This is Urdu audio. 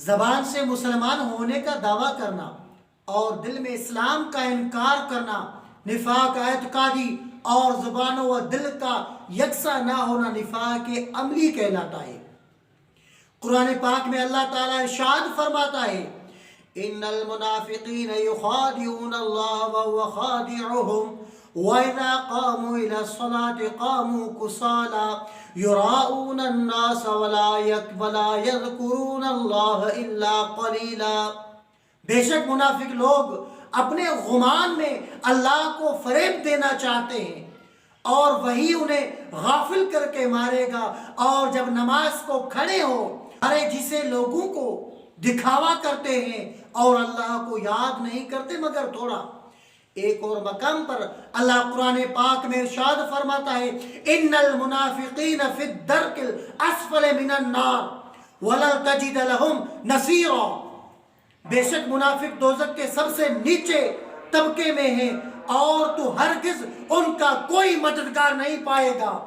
زبان سے مسلمان ہونے کا دعویٰ کرنا اور دل میں اسلام کا انکار کرنا نفاق اعتقادی اور زبان و دل کا یکساں نہ ہونا نفاق عملی کہلاتا ہے۔ قرآن پاک میں اللہ تعالیٰ ارشاد فرماتا ہے ان المنافقین یخادعون اللہ وهو خادعهم وَإِذَا قَامُوا إِلَى الصَّلَاةِ قَامُوا كُسَالَىٰ يُرَاءُونَ النَّاسَ وَلَا يَذْكُرُونَ اللَّهَ إِلَّا قَلِيلًا۔ بے شک منافق لوگ اپنے گمان میں اللہ کو فریب دینا چاہتے ہیں اور وہی انہیں غافل کر کے مارے گا، اور جب نماز کو کھڑے ہو ارے جسے لوگوں کو دکھاوا کرتے ہیں اور اللہ کو یاد نہیں کرتے مگر تھوڑا۔ ایک اور مقام پر اللہ قرآن پاک میں ارشاد فرماتا ہے ان المنافقین فی الدرک الاسفل من النار ولن تجد لهم نصیرا۔ بے شک منافق دوزخ کے سب سے نیچے طبقے میں ہیں اور تو ہرگز ان کا کوئی مددگار نہیں پائے گا۔